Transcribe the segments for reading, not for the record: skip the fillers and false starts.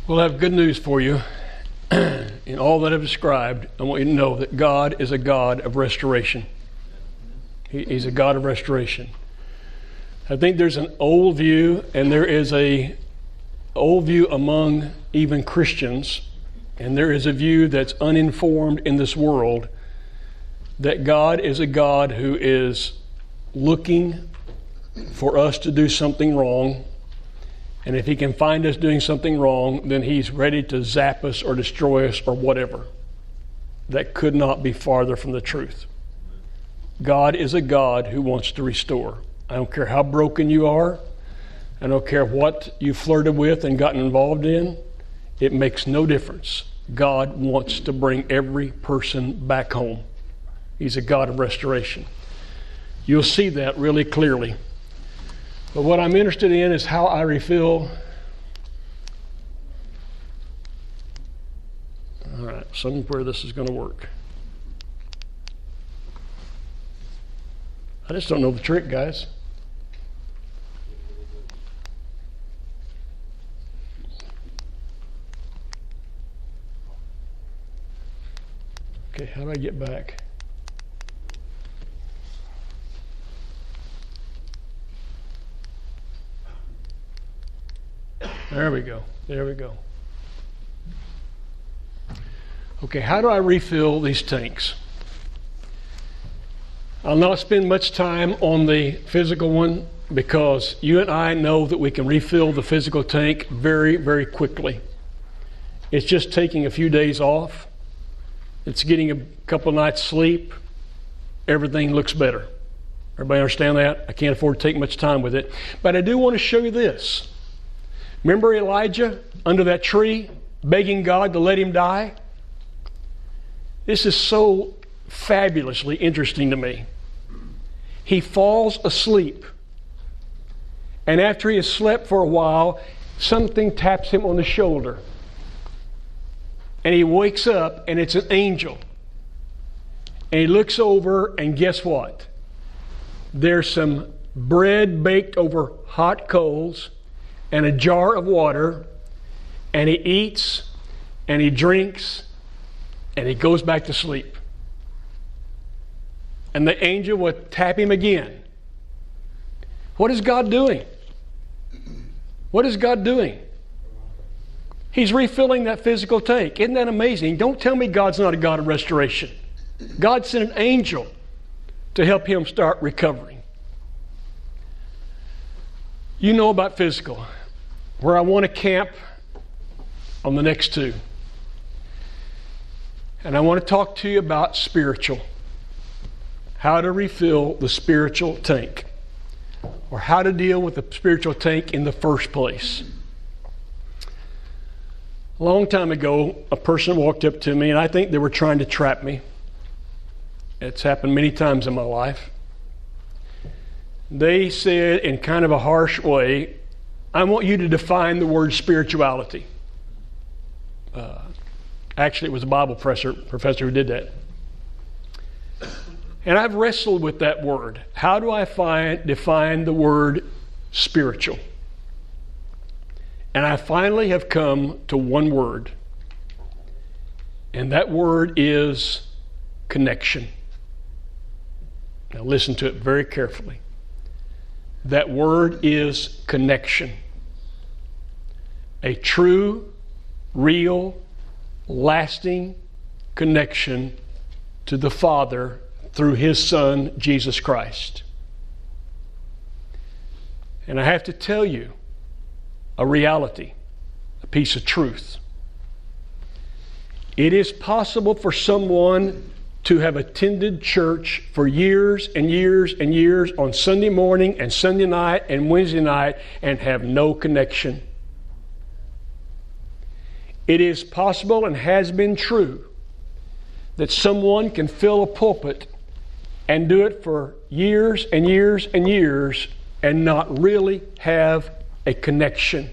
Well, I have good news for you. In all that I've described, I want you to know that God is a God of restoration. He's a God of restoration. I think there's an old view, and there is a old view among even Christians, and there is a view that's uninformed in this world, that God is a God who is looking for us to do something wrong. And if he can find us doing something wrong, then he's ready to zap us or destroy us or whatever. That could not be farther from the truth. God is a God who wants to restore. I don't care how broken you are. I don't care what you flirted with and gotten involved in. It makes no difference. God wants to bring every person back home. He's a God of restoration. You'll see that really clearly. But what I'm interested in is how I refill. All right, somewhere this is going to work. I just don't know the trick, guys. Okay, how do I get back? There we go. There we go. Okay, how do I refill these tanks? I'll not spend much time on the physical one because you and I know that we can refill the physical tank very, very quickly. It's just taking a few days off. It's getting a couple of nights sleep. Everything looks better. Everybody understand that? I can't afford to take much time with it. But I do want to show you this. Remember Elijah under that tree begging God to let him die? This is so fabulously interesting to me. He falls asleep. And after he has slept for a while, something taps him on the shoulder. And he wakes up and it's an angel. And he looks over and guess what? There's some bread baked over hot coals and a jar of water, and he eats, and he drinks, and he goes back to sleep. And the angel would tap him again. What is God doing? What is God doing? He's refilling that physical tank. Isn't that amazing? Don't tell me God's not a God of restoration. God sent an angel to help him start recovering. You know about physical. Where I want to camp on the next two. And I want to talk to you about spiritual. How to refill the spiritual tank. Or how to deal with the spiritual tank in the first place. A long time ago, a person walked up to me, and I think they were trying to trap me. It's happened many times in my life. They said in kind of a harsh way, I want you to define the word spirituality. Actually, it was a Bible professor who did that. And I've wrestled with that word. How do I define the word spiritual? And I finally have come to one word. And that word is connection. Now listen to it very carefully. That word is connection. A true, real, lasting connection to the Father through His Son, Jesus Christ. And I have to tell you a reality, a piece of truth. It is possible for someone to have attended church for years and years and years on Sunday morning and Sunday night and Wednesday night and have no connection. It is possible and has been true that someone can fill a pulpit and do it for years and years and years and not really have a connection.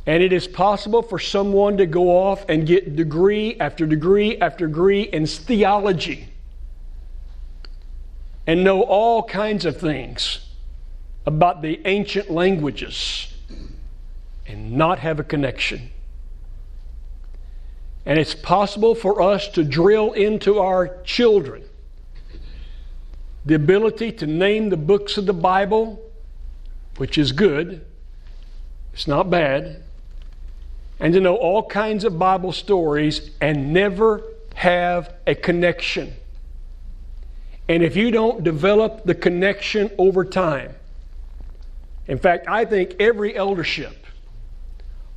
And it is possible for someone to go off and get degree after degree after degree in theology and know all kinds of things about the ancient languages and not have a connection. And it's possible for us to drill into our children the ability to name the books of the Bible, which is good. It's not bad. And to know all kinds of Bible stories and never have a connection. And if you don't develop the connection over time, in fact, I think every eldership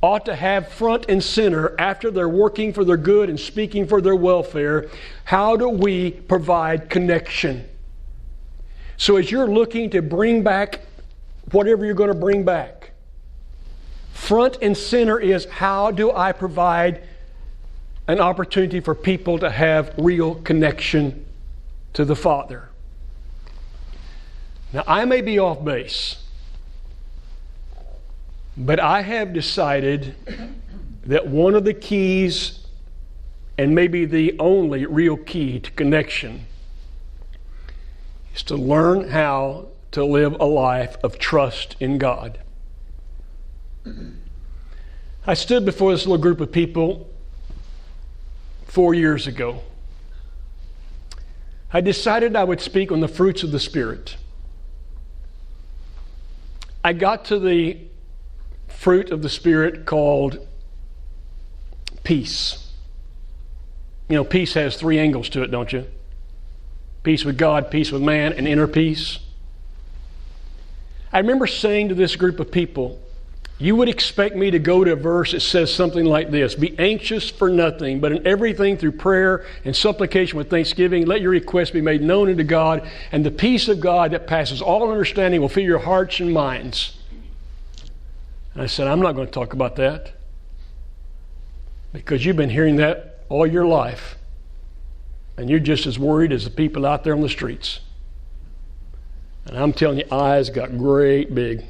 ought to have front and center, after they're working for their good and speaking for their welfare, how do we provide connection? So as you're looking to bring back whatever you're going to bring back, front and center is, how do I provide an opportunity for people to have real connection to the Father? Now, I may be off base, but I have decided that one of the keys, and maybe the only real key to connection, is to learn how to live a life of trust in God. I stood before this little group of people 4 years ago. I decided I would speak on the fruits of the Spirit. I got to the fruit of the Spirit called peace. You know, peace has 3 angles to it, don't you? Peace with God, peace with man, and inner peace. I remember saying to this group of people, you would expect me to go to a verse that says something like this: be anxious for nothing, but in everything through prayer and supplication with thanksgiving, let your requests be made known unto God, and the peace of God that passes all understanding will fill your hearts and minds. And I said, I'm not going to talk about that, because you've been hearing that all your life, and you're just as worried as the people out there on the streets. And I'm telling you, eyes got great big.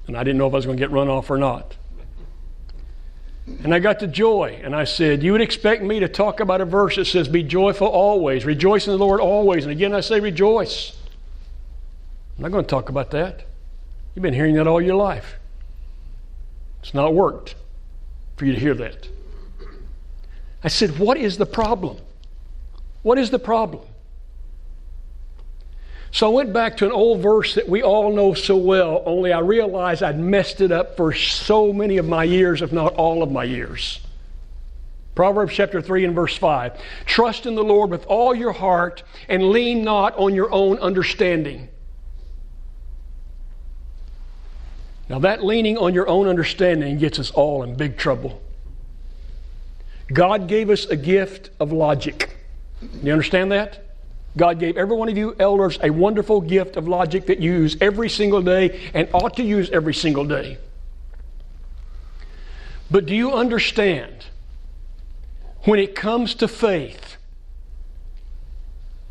And I didn't know if I was going to get run off or not. And I got to joy, and I said, you would expect me to talk about a verse that says, be joyful always, rejoice in the Lord always. And again I say rejoice. I'm not going to talk about that. You've been hearing that all your life. It's not worked for you to hear that. I said, what is the problem? What is the problem? So I went back to an old verse that we all know so well, only I realized I'd messed it up for so many of my years, if not all of my years. Proverbs chapter 3 and verse 5. Trust in the Lord with all your heart and lean not on your own understanding. Now that leaning on your own understanding gets us all in big trouble. God gave us a gift of logic. You understand that? God gave every one of you elders a wonderful gift of logic that you use every single day and ought to use every single day. But do you understand, when it comes to faith,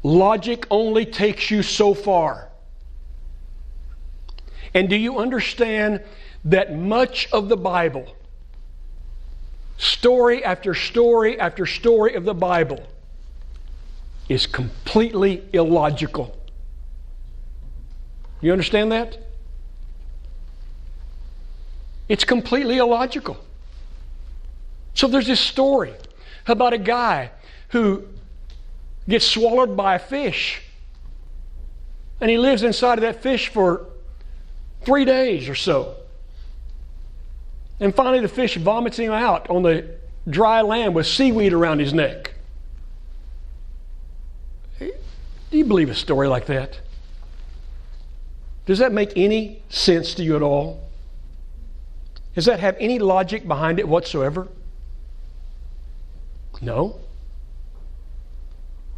logic only takes you so far? And do you understand that much of the Bible, story after story after story of the Bible, is completely illogical? You understand that? It's completely illogical. So there's this story about a guy who gets swallowed by a fish, and he lives inside of that fish for 3 days or so. And finally the fish vomits him out on the dry land with seaweed around his neck. Do you believe a story like that? Does that make any sense to you at all? Does that have any logic behind it whatsoever? No.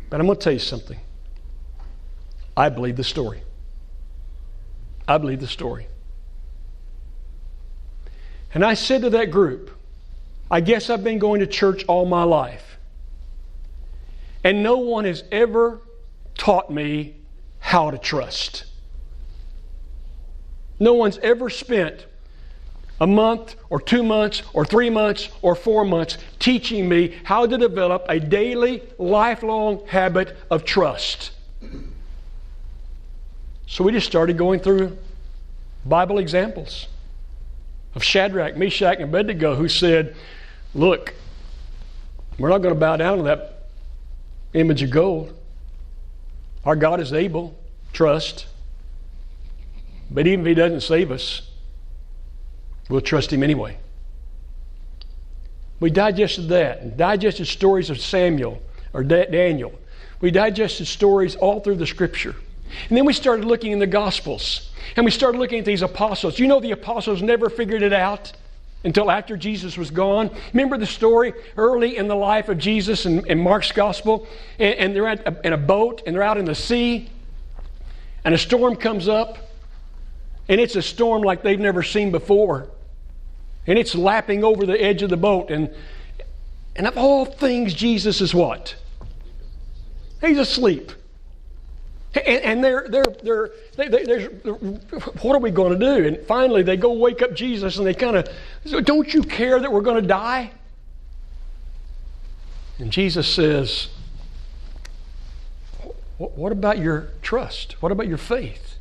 But I'm going to tell you something. I believe the story. I believe the story. And I said to that group, I guess I've been going to church all my life, and no one has ever taught me how to trust. No one's ever spent a month or 2 months or 3 months or 4 months teaching me how to develop a daily, lifelong habit of trust. So we just started going through Bible examples of Shadrach, Meshach, and Abednego, who said, look, we're not going to bow down to that image of gold. Our God is able, trust. But even if He doesn't save us, we'll trust Him anyway. We digested that, and digested stories of Samuel or Daniel. We digested stories all through the Scripture. And then we started looking in the Gospels. And we started looking at these apostles. You know, the apostles never figured it out until after Jesus was gone. Remember the story early in the life of Jesus in Mark's Gospel? And they're in a boat, and they're out in the sea. And a storm comes up. And it's a storm like they've never seen before. And it's lapping over the edge of the boat. And of all things, Jesus is what? He's asleep. And they're what are we going to do? And finally they go wake up Jesus, and they kind of, don't you care that we're going to die? And Jesus says, what about your trust? What about your faith?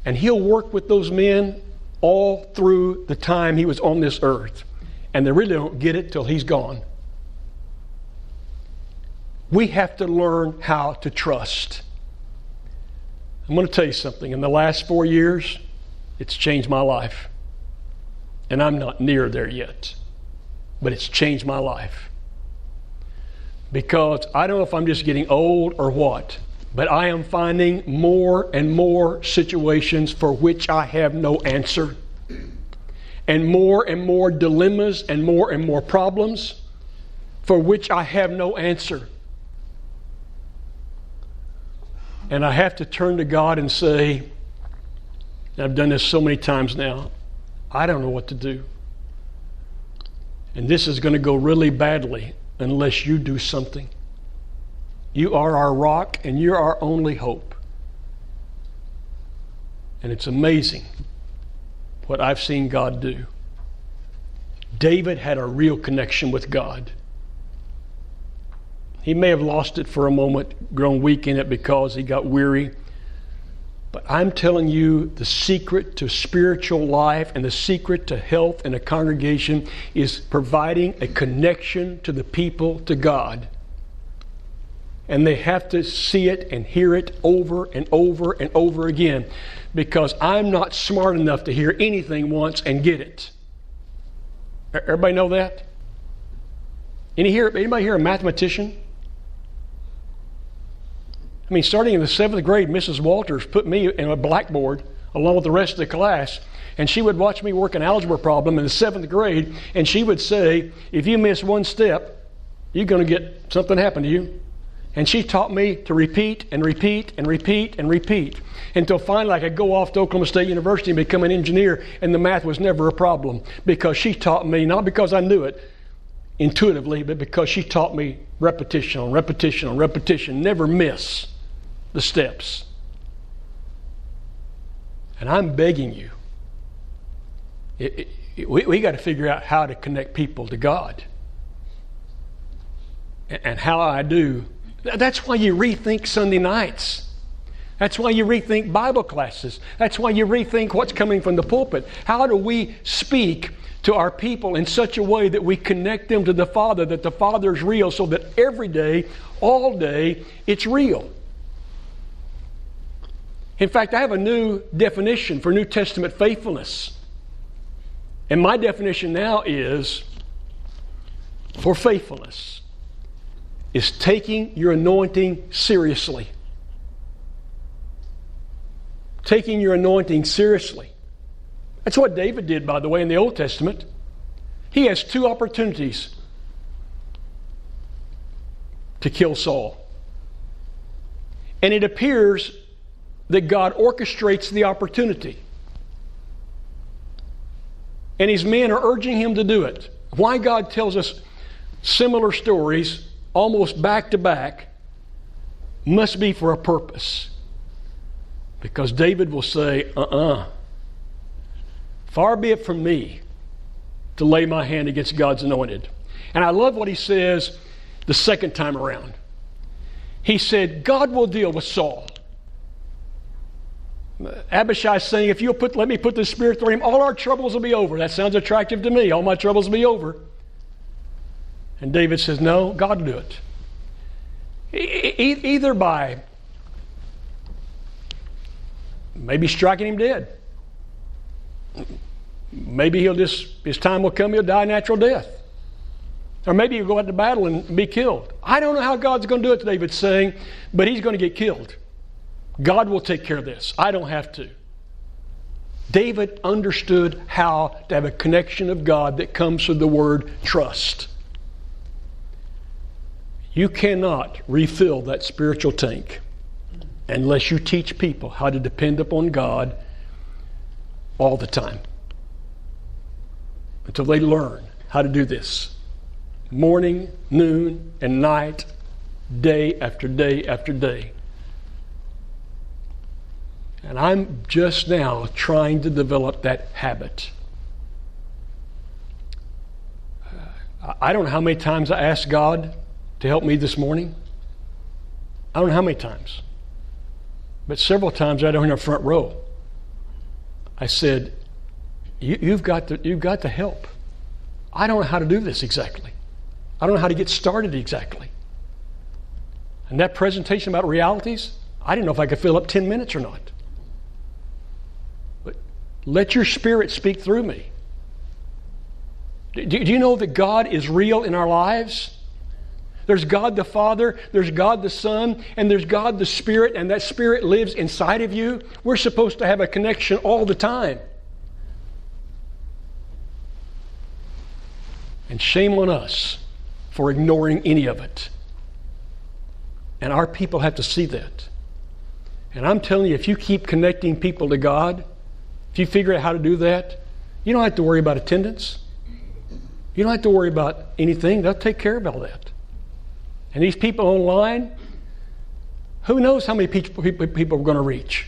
And He'll work with those men all through the time He was on this earth. And they really don't get it till He's gone. We have to learn how to trust. I'm going to tell you something. In the last 4 years, it's changed my life. And I'm not near there yet. But it's changed my life. Because I don't know if I'm just getting old or what, but I am finding more and more situations for which I have no answer. And more dilemmas and more problems for which I have no answer. And I have to turn to God and say, and I've done this so many times now, I don't know what to do. And this is going to go really badly unless you do something. You are our rock and you're our only hope. And it's amazing what I've seen God do. David had a real connection with God. He may have lost it for a moment, grown weak in it because he got weary. But I'm telling you, the secret to spiritual life and the secret to health in a congregation is providing a connection to the people, to God. And they have to see it and hear it over and over and over again, because I'm not smart enough to hear anything once and get it. Everybody know that? Anybody here a mathematician? I mean, starting in the 7th grade, Mrs. Walters put me in a blackboard along with the rest of the class, and she would watch me work an algebra problem in the 7th grade, and she would say, if you miss one step, you're going to get something happen to you. And she taught me to repeat and repeat and repeat and repeat until finally I could go off to Oklahoma State University and become an engineer, and the math was never a problem because she taught me, not because I knew it intuitively, but because she taught me repetition on repetition on repetition, never miss the steps. And I'm begging you, we got to figure out how to connect people to God. And how I do. That's why you rethink Sunday nights. That's why you rethink Bible classes. That's why you rethink what's coming from the pulpit. How do we speak to our people in such a way that we connect them to the Father, that the Father is real, so that every day, all day, it's real? In fact, I have a new definition for New Testament faithfulness. And my definition now is, for faithfulness, is taking your anointing seriously. Taking your anointing seriously. That's what David did, by the way, in the Old Testament. He has 2 opportunities to kill Saul. And it appears that God orchestrates the opportunity. And his men are urging him to do it. Why God tells us similar stories almost back to back must be for a purpose. Because David will say, far be it from me to lay my hand against God's anointed. And I love what he says the second time around. He said, God will deal with Saul. Abishai's saying, if you'll let me put the Spirit through him, all our troubles will be over. That sounds attractive to me. All my troubles will be over. And David says, no, God will do it. Either by maybe striking him dead. Maybe his time will come, he'll die a natural death. Or maybe he'll go out to battle and be killed. I don't know how God's going to do it, David's saying, but he's going to get killed. God will take care of this. I don't have to. David understood how to have a connection of God that comes through the word trust. You cannot refill that spiritual tank unless you teach people how to depend upon God all the time. Until they learn how to do this. Morning, noon, and night, day after day after day. And I'm just now trying to develop that habit. I don't know how many times I asked God to help me this morning. I don't know how many times. But several times right down in the front row, I said, you've got to help. I don't know how to do this exactly. I don't know how to get started exactly. And that presentation about realities, I didn't know if I could fill up 10 minutes or not. But let your Spirit speak through me. Do you know that God is real in our lives? There's God the Father, there's God the Son, and there's God the Spirit, and that Spirit lives inside of you. We're supposed to have a connection all the time. And shame on us for ignoring any of it. And our people have to see that. And I'm telling you, if you keep connecting people to God, if you figure out how to do that, you don't have to worry about attendance. You don't have to worry about anything. They'll take care of all that. And these people online, who knows how many people are going to reach?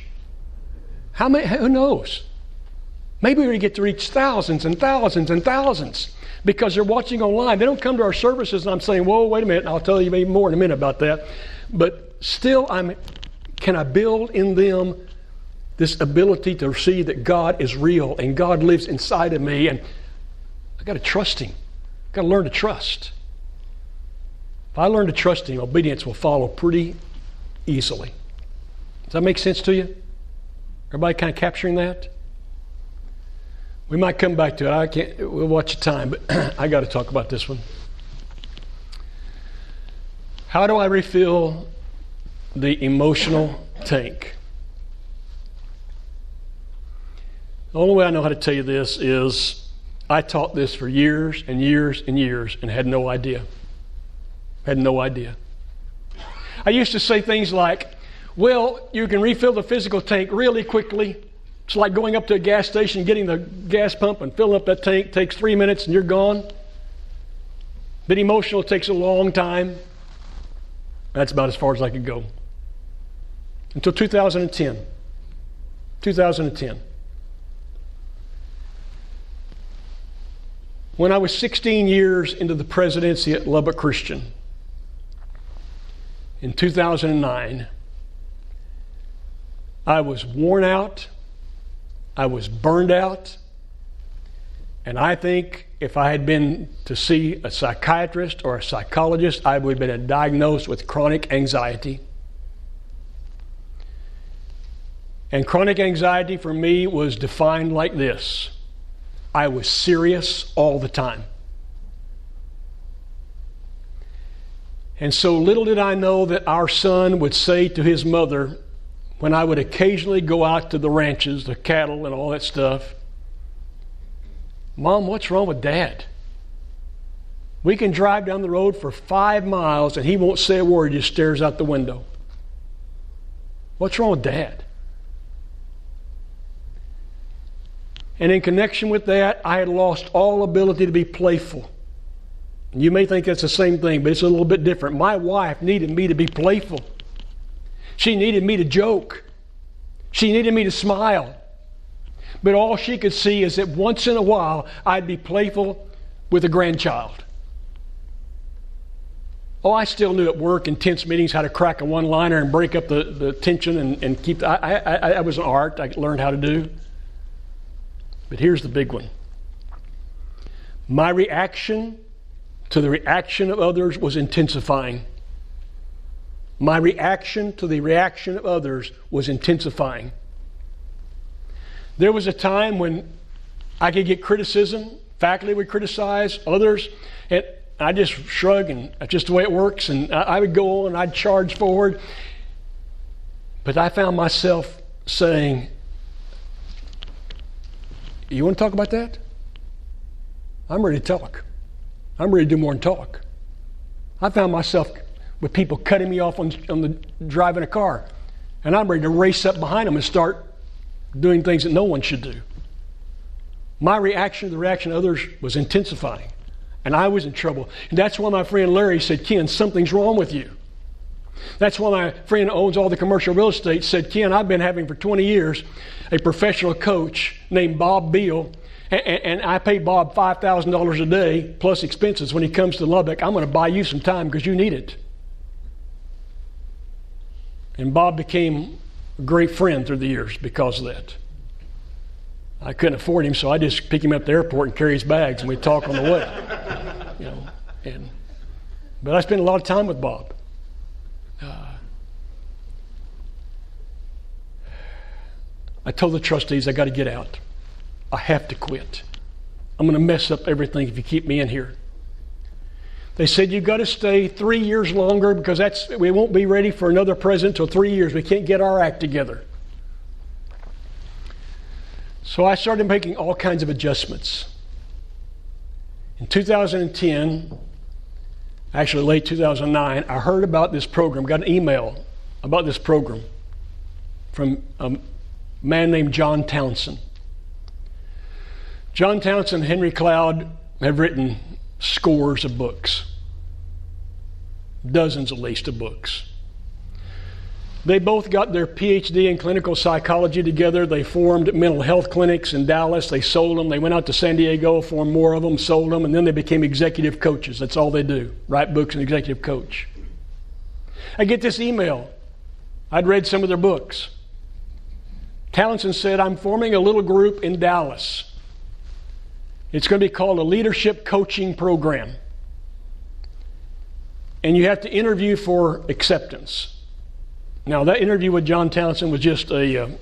How many? Who knows? Maybe we're going to get to reach thousands and thousands and thousands because they're watching online. They don't come to our services and I'm saying, whoa, wait a minute, and I'll tell you even more in a minute about that. But still, can I build in them this ability to see that God is real and God lives inside of me, and I got to trust Him. I've got to learn to trust. If I learn to trust Him, obedience will follow pretty easily. Does that make sense to you? Everybody kind of capturing that? We might come back to it. We'll watch the time, but I got to talk about this one. How do I refill the emotional tank? The only way I know how to tell you this is I taught this for years and years and years and had no idea. Had no idea. I used to say things like, well, you can refill the physical tank really quickly. It's like going up to a gas station, getting the gas pump and filling up that tank. Takes 3 minutes and you're gone. But emotional takes a long time. That's about as far as I could go. Until 2010. 2010. When I was 16 years into the presidency at Lubbock Christian, in 2009, I was worn out, I was burned out, and I think if I had been to see a psychiatrist or a psychologist, I would have been diagnosed with chronic anxiety. And chronic anxiety for me was defined like this. I was serious all the time. And so little did I know that our son would say to his mother, when I would occasionally go out to the ranches, the cattle and all that stuff, Mom, what's wrong with Dad? We can drive down the road for 5 miles and he won't say a word, he just stares out the window. What's wrong with Dad? And in connection with that, I had lost all ability to be playful. You may think that's the same thing, but it's a little bit different. My wife needed me to be playful. She needed me to joke. She needed me to smile. But all she could see is that once in a while, I'd be playful with a grandchild. Oh, I still knew at work in tense meetings how to crack a one-liner and break up the tension and keep. I was an art I learned how to do. But here's the big one. My reaction to the reaction of others was intensifying. My reaction to the reaction of others was intensifying. There was a time when I could get criticism. Faculty would criticize others, and I just shrug, and that's just the way it works, and I would go on, and I'd charge forward. But I found myself saying, you want to talk about that? I'm ready to talk. I'm ready to do more than talk. I found myself with people cutting me off on the driving a car, and I'm ready to race up behind them and start doing things that no one should do. My reaction to the reaction of others was intensifying, and I was in trouble. And that's why my friend Larry said, Ken, something's wrong with you. That's why my friend who owns all the commercial real estate said, Ken, I've been having for 20 years a professional coach named Bob Beal, and I pay Bob $5,000 a day plus expenses when he comes to Lubbock. I'm going to buy you some time because you need it. And Bob became a great friend through the years because of that. I couldn't afford him, so I just pick him up at the airport and carry his bags, and we talk on the way. But I spent a lot of time with Bob. I told the trustees I got to get out. I have to quit. I'm going to mess up everything if you keep me in here. They said, you've got to stay 3 years longer because we won't be ready for another president until 3 years. We can't get our act together. So I started making all kinds of adjustments. In 2010, actually late 2009, I heard about this program, got an email about this program from a man named John Townsend. John Townsend and Henry Cloud have written scores of books, dozens at least of books. They both got their PhD in clinical psychology together. They formed mental health clinics in Dallas. They sold them. They went out to San Diego, formed more of them, sold them, and then they became executive coaches. That's all they do, write books and executive coach. I get this email. I'd read some of their books. Townsend said, I'm forming a little group in Dallas. It's going to be called a leadership coaching program. And you have to interview for acceptance. Now, that interview with John Townsend was just a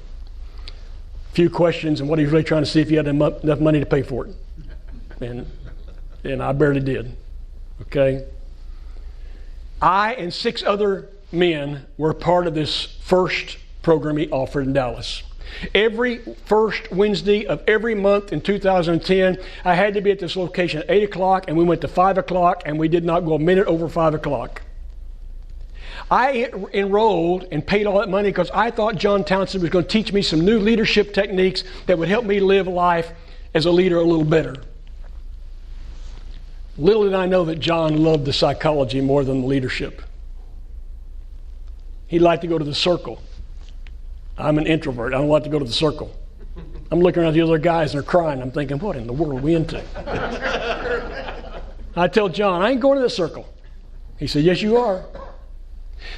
few questions and what he was really trying to see if he had enough money to pay for it. And I barely did. Okay? I and 6 other men were part of this first program he offered in Dallas. Every first Wednesday of every month in 2010, I had to be at this location at 8 o'clock, and we went to 5 o'clock, and we did not go a minute over 5 o'clock. I enrolled and paid all that money because I thought John Townsend was going to teach me some new leadership techniques that would help me live life as a leader a little better. Little did I know that John loved the psychology more than the leadership. He liked to go to the circle. I'm an introvert. I don't like to go to the circle. I'm looking at the other guys and they're crying. I'm thinking, what in the world are we into? I tell John, I ain't going to the circle. He said, yes, you are.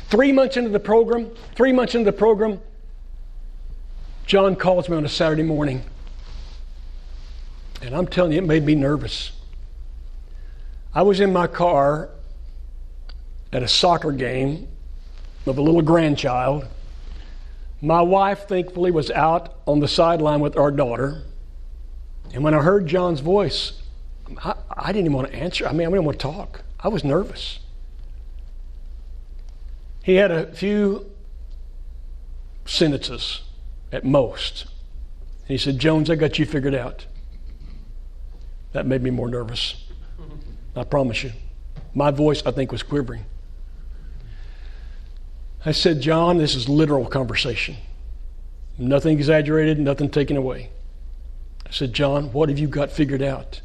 3 months into the program, John calls me on a Saturday morning. And I'm telling you, it made me nervous. I was in my car at a soccer game of a little grandchild. My wife, thankfully, was out on the sideline with our daughter. And when I heard John's voice, I didn't even want to answer. I didn't want to talk. I was nervous. He had a few sentences at most. And he said, Jones, I got you figured out. That made me more nervous. I promise you. My voice, I think, was quivering. I said, John, this is literal conversation. Nothing exaggerated, nothing taken away. I said, John, what have you got figured out?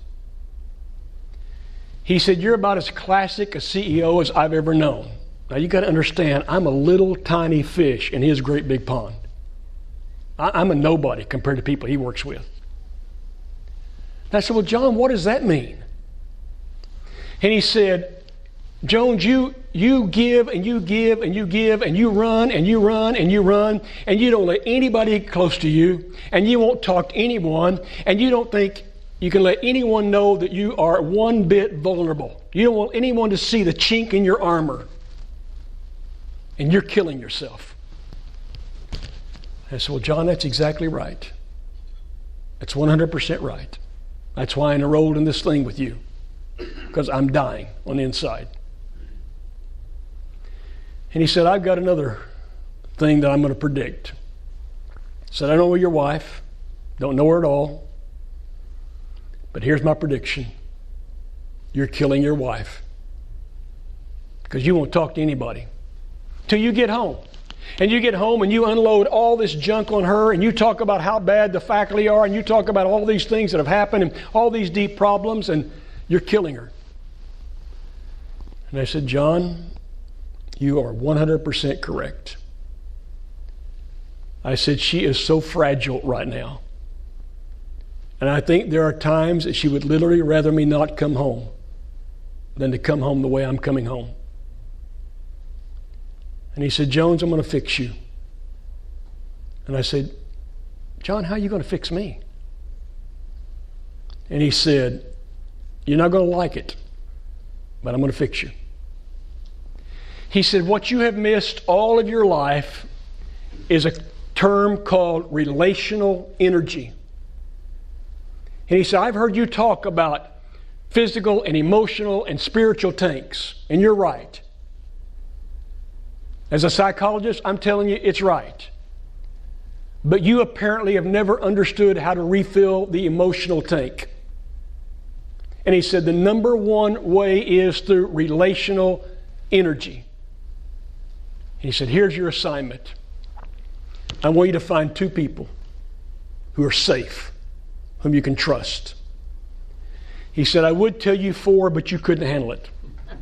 He said, you're about as classic a CEO as I've ever known. Now, you got to understand, I'm a little tiny fish in his great big pond. I'm a nobody compared to people he works with. And I said, well, John, what does that mean? And he said, Jones, you you give and you give and you give and you run and you run and you run and you don't let anybody get close to you and you won't talk to anyone and you don't think you can let anyone know that you are one bit vulnerable. You don't want anyone to see the chink in your armor. And you're killing yourself. I said, well, John, that's exactly right. That's 100% right. That's why I enrolled in this thing with you. Because I'm dying on the inside. And he said, I've got another thing that I'm going to predict. He said, I don't know your wife. Don't know her at all. But here's my prediction. You're killing your wife. Because you won't talk to anybody. Till you get home. And you get home and you unload all this junk on her and you talk about how bad the faculty are and you talk about all these things that have happened and all these deep problems and you're killing her. And I said, John, you are 100% correct. I said, she is so fragile right now. And I think there are times that she would literally rather me not come home than to come home the way I'm coming home. And he said, Jones, I'm going to fix you. And I said, John, how are you going to fix me? And he said, you're not going to like it, but I'm going to fix you. He said, what you have missed all of your life is a term called relational energy. And he said, I've heard you talk about physical and emotional and spiritual tanks, and you're right. As a psychologist, I'm telling you it's right. But you apparently have never understood how to refill the emotional tank. And he said the number one way is through relational energy. He said, here's your assignment. I want you to find 2 people who are safe, whom you can trust. He said, I would tell you 4, but you couldn't handle it.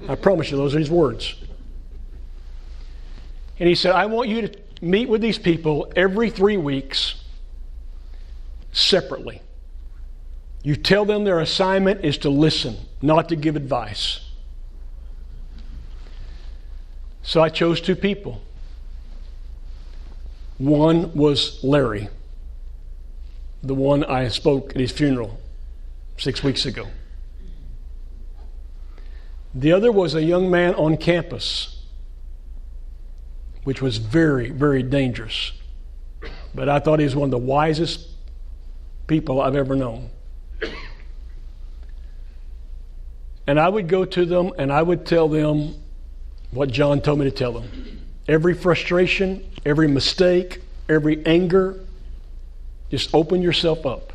I promise you, those are his words. And he said, I want you to meet with these people every 3 weeks separately. You tell them their assignment is to listen, not to give advice. So I chose 2 people. One was Larry, the one I spoke at his funeral 6 weeks ago. The other was a young man on campus, which was very, very dangerous. But I thought he was one of the wisest people I've ever known. And I would go to them and I would tell them what John told me to tell them. Every frustration, every mistake, every anger, just open yourself up.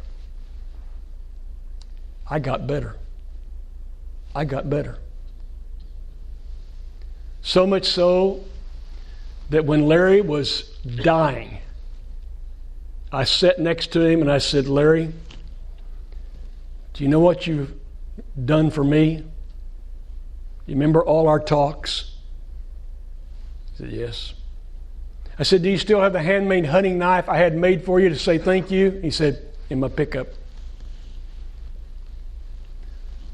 I got better. I got better. So much so that when Larry was dying, I sat next to him and I said, Larry, do you know what you've done for me? You remember all our talks? He said, yes. I said, do you still have the handmade hunting knife I had made for you to say thank you? He said, in my pickup.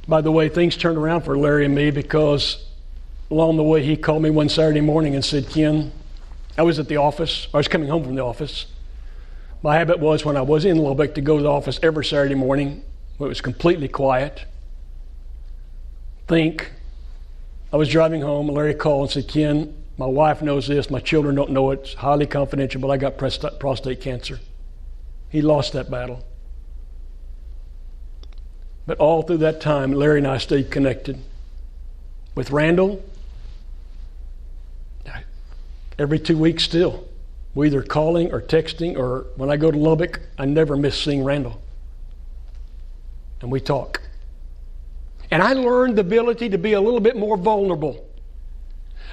By the way, things turned around for Larry and me because along the way he called me one Saturday morning and said, Ken, I was at the office. I was coming home from the office. My habit was when I was in Lubbock to go to the office every Saturday morning when it was completely quiet. I was driving home, and Larry called and said, Ken, my wife knows this, my children don't know it, it's highly confidential, but I got prostate cancer. He lost that battle. But all through that time, Larry and I stayed connected. With Randall, every 2 weeks still. We're either calling or texting, or when I go to Lubbock, I never miss seeing Randall. And we talk. And I learned the ability to be a little bit more vulnerable.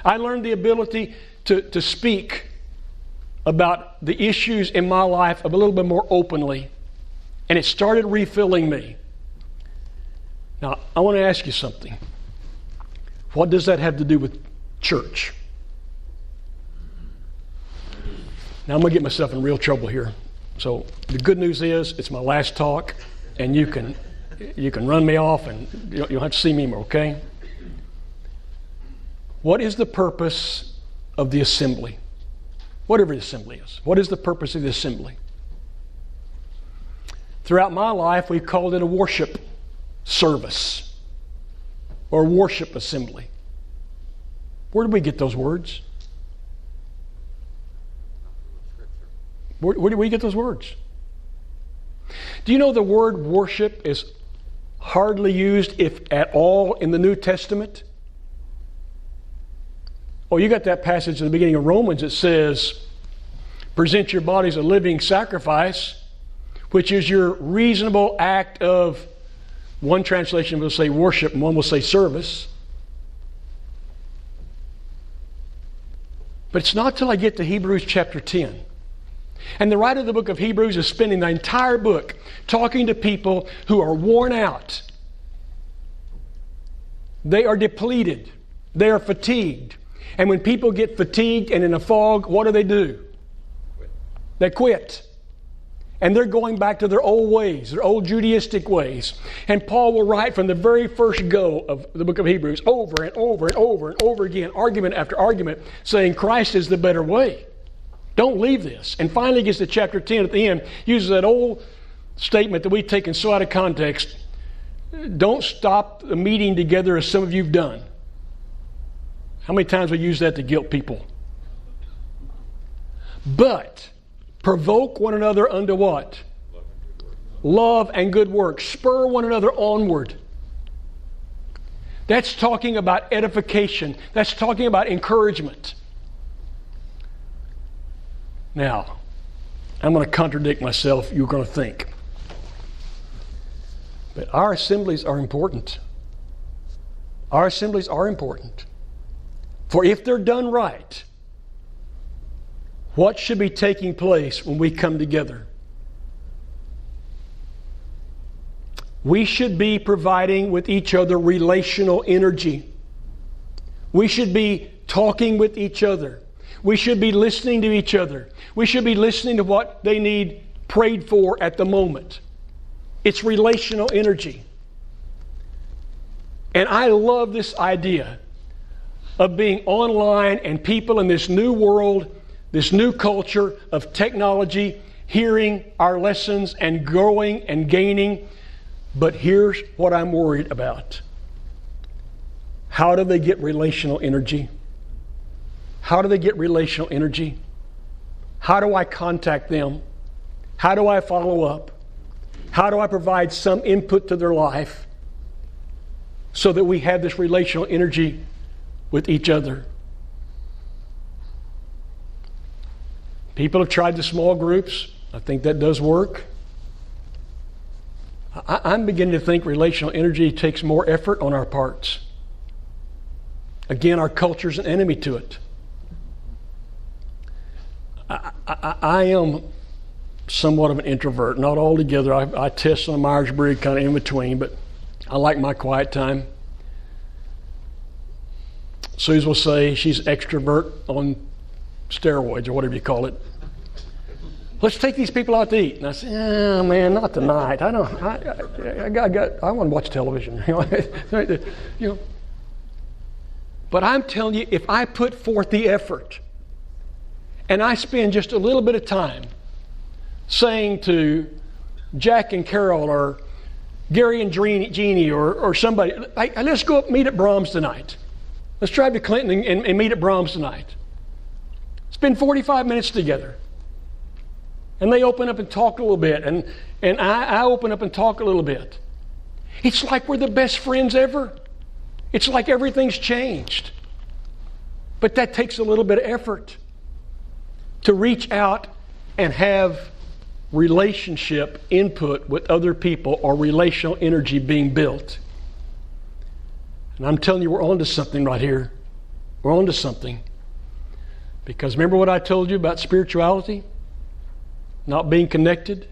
I learned the ability to speak about the issues in my life a little bit more openly. And it started refilling me. Now, I want to ask you something. What does that have to do with church? Now, I'm going to get myself in real trouble here. So the good news is it's my last talk, and you can run me off, and you don't have to see me more, okay? What is the purpose of the assembly? Whatever the assembly is. What is the purpose of the assembly? Throughout my life, we've called it a worship service or worship assembly. Where did we get those words? Where did we get those words? Do you know the word worship is hardly used, if at all, in the New Testament? Oh, you got that passage in the beginning of Romans that says, present your bodies a living sacrifice, which is your reasonable act of, one translation will say worship and one will say service. But it's not till I get to Hebrews chapter 10. And the writer of the book of Hebrews is spending the entire book talking to people who are worn out. They are depleted. They are fatigued. And when people get fatigued and in a fog, what do? They quit. And they're going back to their old ways, their old Judaistic ways. And Paul will write from the very first go of the book of Hebrews over and over and over and over again, argument after argument, saying Christ is the better way. Don't leave this. And finally gets to chapter 10 at the end, uses that old statement that we've taken so out of context. Don't stop the meeting together as some of you've done. How many times we use that to guilt people? But provoke one another unto what? Love and good works. Spur one another onward. That's talking about edification. That's talking about encouragement. Now, I'm going to contradict myself, you're going to think. But our assemblies are important. Our assemblies are important. For if they're done right, what should be taking place when we come together? We should be providing with each other relational energy. We should be talking with each other. We should be listening to each other. We should be listening to what they need prayed for at the moment. It's relational energy. And I love this idea of being online and people in this new world, this new culture of technology, hearing our lessons and growing and gaining. But here's what I'm worried about. How do they get relational energy? How do they get relational energy? How do I contact them? How do I follow up? How do I provide some input to their life so that we have this relational energy with each other? People have tried the small groups. I think that does work. I'm beginning to think relational energy takes more effort on our parts. Again, our culture's an enemy to it. I am somewhat of an introvert, not altogether. I test on Myers-Briggs, kind of in between, but I like my quiet time. Suze will say she's extrovert on steroids or whatever you call it. Let's take these people out to eat. And I said, oh, man, not tonight. I want to watch television. But I'm telling you, if I put forth the effort and I spend just a little bit of time saying to Jack and Carol or Gary and Jeannie or somebody, hey, let's go up and meet at Brahms tonight. Let's drive to Clinton and meet at Brahms tonight. Spend 45 minutes together. And they open up and talk a little bit. And I open up and talk a little bit. It's like we're the best friends ever. It's like everything's changed. But that takes a little bit of effort to reach out and have relationship input with other people or relational energy being built. And I'm telling you, we're on to something right here. We're on to something. Because remember what I told you about spirituality? Not being connected?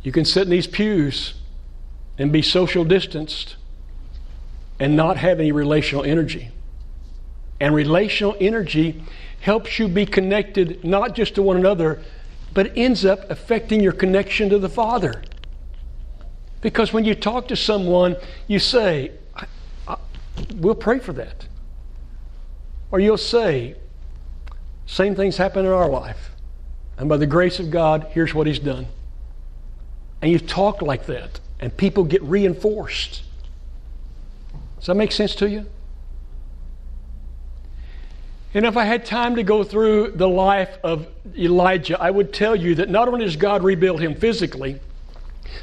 You can sit in these pews and be social distanced and not have any relational energy. And relational energy helps you be connected not just to one another, but it ends up affecting your connection to the Father. Because when you talk to someone, you say, we'll pray for that. Or you'll say, same things happen in our life. And by the grace of God, here's what He's done. And you talk like that. And people get reinforced. Does that make sense to you? And if I had time to go through the life of Elijah, I would tell you that not only does God rebuild him physically,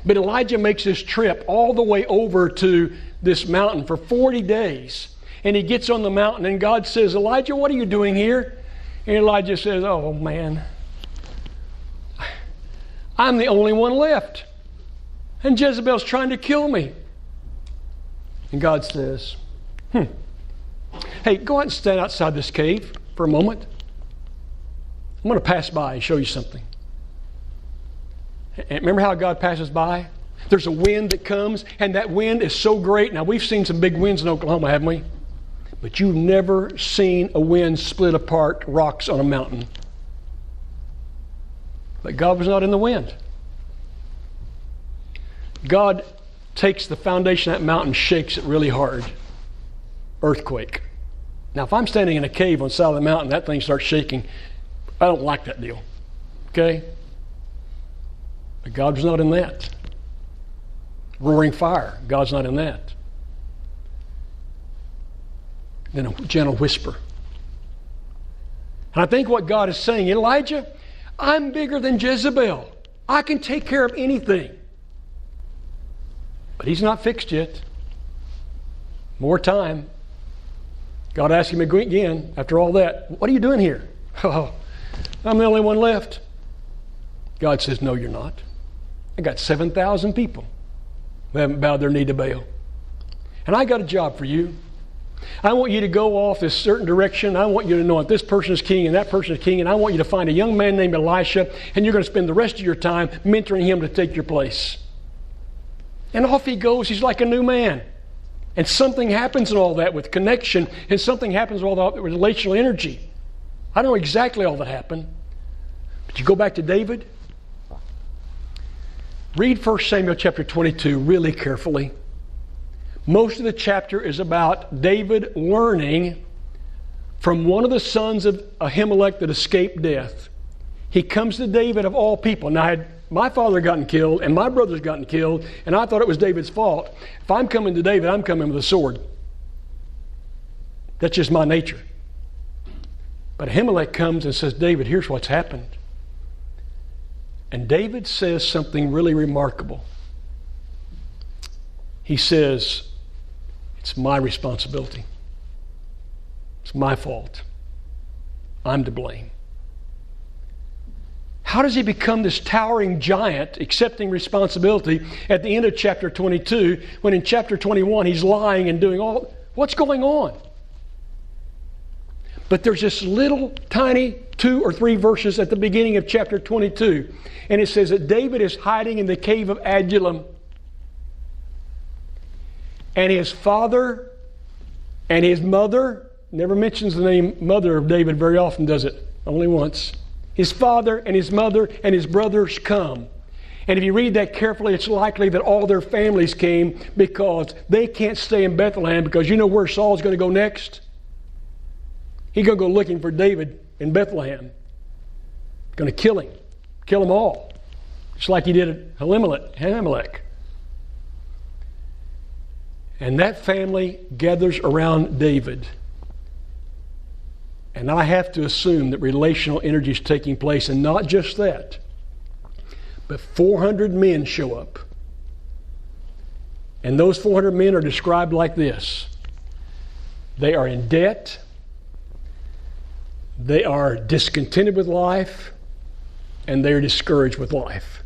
but Elijah makes this trip all the way over to this mountain for 40 days. And he gets on the mountain and God says, Elijah, what are you doing here? And Elijah says, oh man, I'm the only one left. And Jezebel's trying to kill me. And God says, hey, go out and stand outside this cave for a moment. I'm going to pass by and show you something. And remember how God passes by? There's a wind that comes, and that wind is so great. Now, we've seen some big winds in Oklahoma, haven't we? But you've never seen a wind split apart rocks on a mountain. But God was not in the wind. God takes the foundation of that mountain, shakes it really hard. Earthquake. Now, if I'm standing in a cave on the side of the mountain, that thing starts shaking. I don't like that deal. Okay? But God was not in that. Roaring fire. God's not in that. Then a gentle whisper. And I think what God is saying, Elijah, I'm bigger than Jezebel. I can take care of anything. But he's not fixed yet. More time. God asked him again, after all that, what are you doing here? Oh, I'm the only one left. God says, no, you're not. I got 7,000 people who haven't bowed their knee to Baal. And I got a job for you. I want you to go off this certain direction. I want you to know that this person is king and that person is king. And I want you to find a young man named Elisha, and you're going to spend the rest of your time mentoring him to take your place. And off he goes. He's like a new man. And something happens in all that with connection, and something happens with all that relational energy. I don't know exactly all that happened. But you go back to David. Read 1 Samuel chapter 22 really carefully. Most of the chapter is about David learning from one of the sons of Ahimelech that escaped death. He comes to David of all people. Now, had my father gotten killed and my brothers gotten killed, and I thought it was David's fault, if I'm coming to David, I'm coming with a sword. That's just my nature. But Ahimelech comes and says, David, here's what's happened. And David says something really remarkable. He says, it's my responsibility. It's my fault. I'm to blame. How does he become this towering giant, accepting responsibility at the end of chapter 22, when in chapter 21 he's lying and doing all... What's going on? But there's this little tiny 2 or 3 verses at the beginning of chapter 22, and it says that David is hiding in the cave of Adullam, and his father and his mother, never mentions the name mother of David very often, does it? Only once. His father and his mother and his brothers come. And if you read that carefully, it's likely that all their families came because they can't stay in Bethlehem, because you know where Saul's going to go next? He's going to go looking for David in Bethlehem. Going to kill him. Kill them all. Just like he did at Ahimelech. And that family gathers around David. And I have to assume that relational energy is taking place. And not just that, but 400 men show up. And those 400 men are described like this. They are in debt. They are discontented with life. And they are discouraged with life.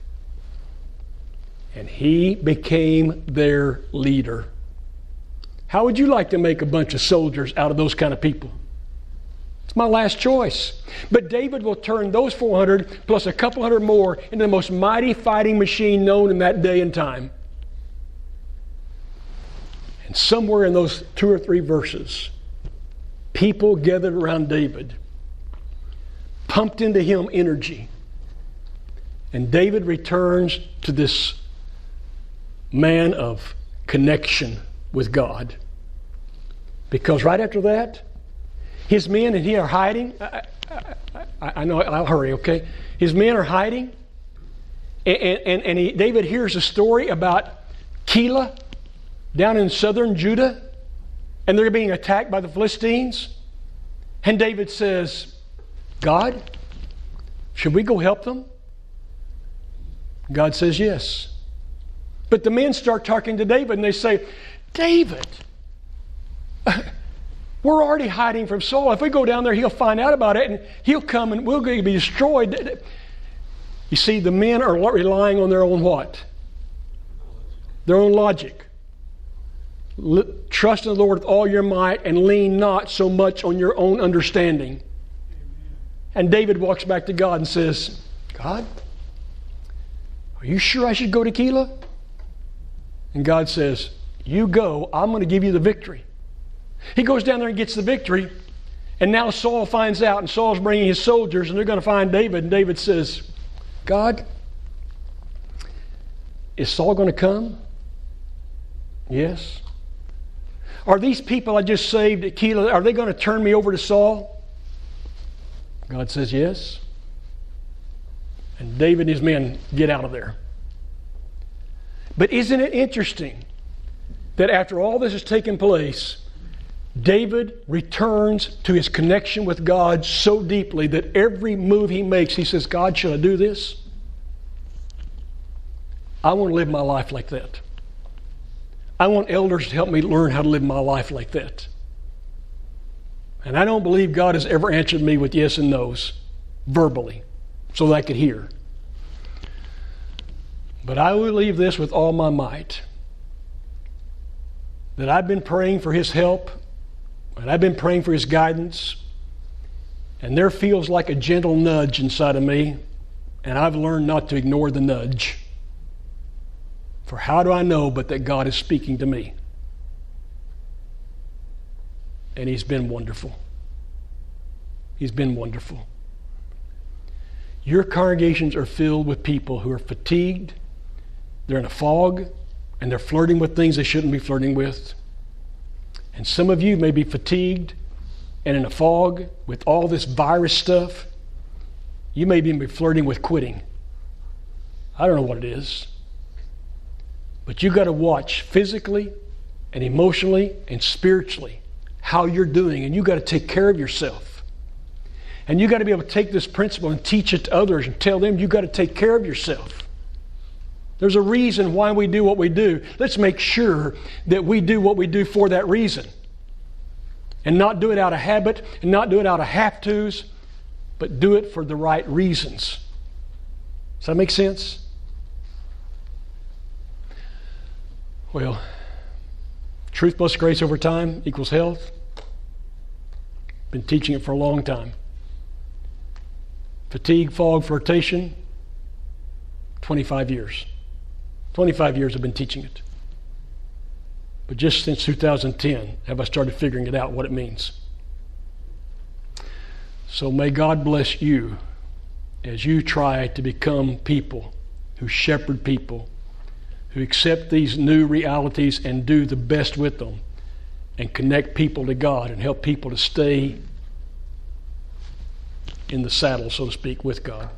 And he became their leader. How would you like to make a bunch of soldiers out of those kind of people? It's my last choice. But David will turn those 400 plus a couple hundred more into the most mighty fighting machine known in that day and time. And somewhere in those 2 or 3 verses, people gathered around David, pumped into him energy. And David returns to this man of connection with God. Because right after that, his men and he are hiding. I know, I'll hurry, okay? His men are hiding. And David hears a story about Keilah down in southern Judah. And they're being attacked by the Philistines. And David says, God, should we go help them? God says yes. But the men start talking to David and they say, David, we're already hiding from Saul. If we go down there, he'll find out about it and he'll come and we're going to be destroyed. You see, the men are relying on their own what? Their own logic. Trust in the Lord with all your might and lean not so much on your own understanding. And David walks back to God and says, God, are you sure I should go to Keilah? And God says, you go, I'm going to give you the victory. He goes down there and gets the victory. And now Saul finds out, and Saul's bringing his soldiers, and they're going to find David. And David says, God, is Saul going to come? Yes. Are these people I just saved at Keilah, are they going to turn me over to Saul? God says yes. And David and his men get out of there. But isn't it interesting that after all this has taken place, David returns to his connection with God so deeply that every move he makes, he says, God, should I do this? I want to live my life like that. I want elders to help me learn how to live my life like that. And I don't believe God has ever answered me with yes and no's verbally so that I could hear. But I will believe this with all my might, that I've been praying for his help and I've been praying for his guidance, and there feels like a gentle nudge inside of me, and I've learned not to ignore the nudge. For how do I know but that God is speaking to me? And he's been wonderful. He's been wonderful. Your congregations are filled with people who are fatigued, they're in a fog, and they're flirting with things they shouldn't be flirting with. And some of you may be fatigued and in a fog with all this virus stuff. You may even be flirting with quitting. I don't know what it is. But you've got to watch physically and emotionally and spiritually how you're doing, and you've got to take care of yourself. And you've got to be able to take this principle and teach it to others and tell them you've got to take care of yourself. There's a reason why we do what we do. Let's make sure that we do what we do for that reason. And not do it out of habit and not do it out of have-tos, but do it for the right reasons. Does that make sense? Well, truth plus grace over time equals health. Been teaching it for a long time. Fatigue, fog, flirtation, 25 years. 25 years I've been teaching it. But just since 2010 have I started figuring it out, what it means. So may God bless you as you try to become people who shepherd people, who accept these new realities and do the best with them and connect people to God and help people to stay in the saddle, so to speak, with God.